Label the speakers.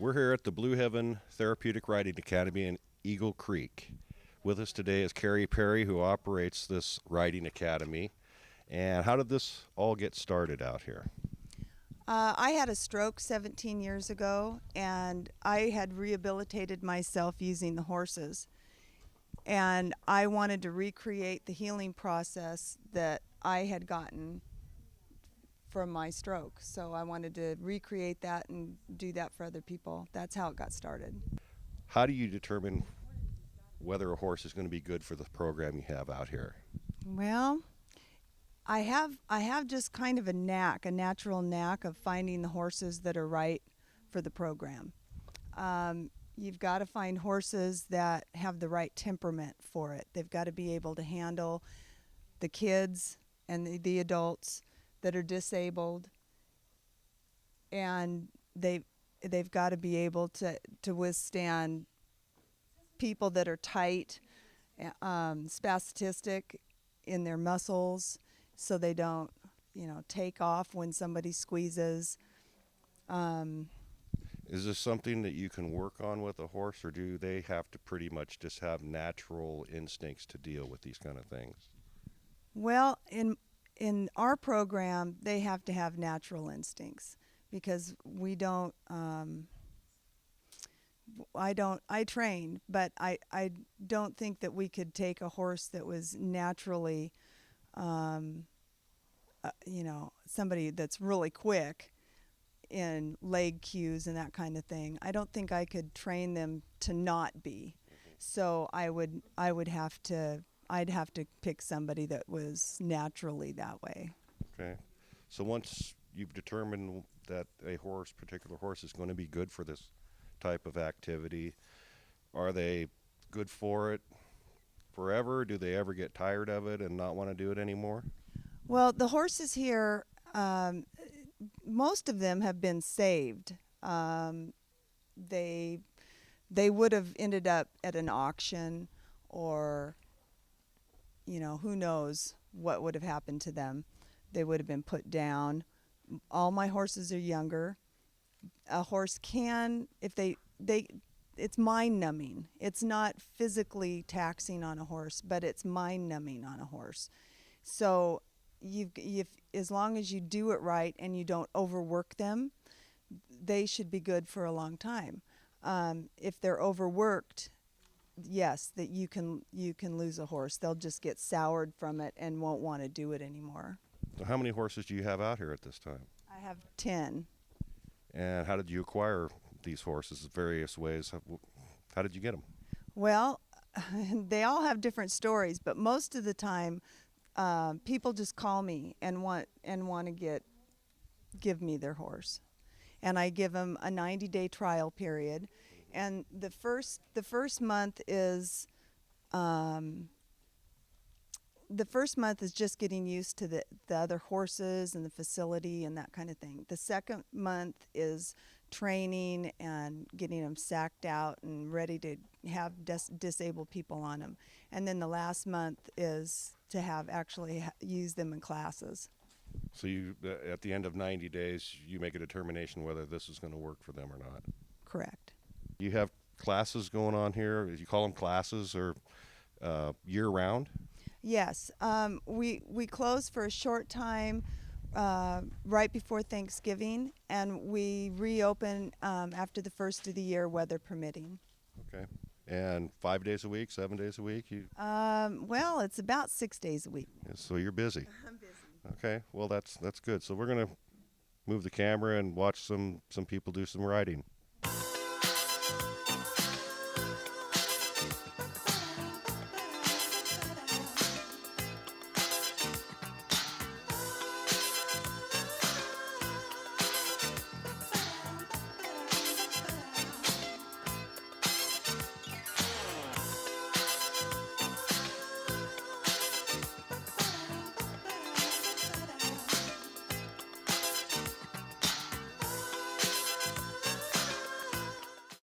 Speaker 1: We're here at the Blue Heaven Therapeutic Riding Academy in Eagle Creek. With us today is Carrie Perry, who operates this riding academy. And how did this all get started out here?
Speaker 2: I had a stroke 17 years ago, and I had rehabilitated myself using the horses. And I wanted to recreate the healing process that I had gotten from my stroke. So I wanted to recreate that and do that for other people. That's how it got started.
Speaker 1: How do you determine whether a horse is going to be good for the program you have out here?
Speaker 2: Well, I have just kind of a natural knack of finding the horses that are right for the program. You've got to find horses that have the right temperament for it. They've got to be able to handle the kids and the adults that are disabled, and they've got to be able to withstand people that are tight, spastic in their muscles, so they don't, take off when somebody squeezes.
Speaker 1: Is this something that you can work on with a horse, or do they have to pretty much just have natural instincts to deal with these kind of things?
Speaker 2: Well, in our program, they have to have natural instincts because we don't. I train, but I don't think that we could take a horse that was naturally, somebody that's really quick in leg cues and that kind of thing. I don't think I could train them to not be. So I'd have to pick somebody that was naturally that way.
Speaker 1: Okay. So once you've determined that a particular horse is going to be good for this type of activity, are they good for it forever? Do they ever get tired of it and not want to do it anymore?
Speaker 2: Well, the horses here, most of them have been saved. They would have ended up at an auction, or who knows what would have happened to them. They would have been put down. All my horses are younger. A horse can, if it's mind numbing. It's not physically taxing on a horse, but it's mind numbing on a horse. So as long as you do it right and you don't overwork them, they should be good for a long time. If they're overworked, yes, that you can lose a horse. They'll just get soured from it and won't want to do it anymore.
Speaker 1: So how many horses do you have out here at this time?
Speaker 2: I have 10.
Speaker 1: And how did you acquire these horses? Various ways. How did you get them?
Speaker 2: Well, they all have different stories, but most of the time, people just call me and want to give me their horse, and I give them a 90-day trial period, and the first month is just getting used to the other horses and the facility and that kind of thing. The second month is training and getting them sacked out and ready to have disabled people on them. And then the last month is to use them in classes.
Speaker 1: So you, at the end of 90 days, you make a determination whether this is going to work for them or not.
Speaker 2: Correct.
Speaker 1: You have classes going on here. You call them classes, or year-round?
Speaker 2: Yes. We close for a short time right before Thanksgiving, and we reopen after the first of the year, weather permitting.
Speaker 1: Okay. And 5 days a week, 7 days a week?
Speaker 2: Well, it's about 6 days a week.
Speaker 1: So you're busy.
Speaker 2: I'm busy.
Speaker 1: Okay. Well, that's good. So we're going to move the camera and watch some people do some riding.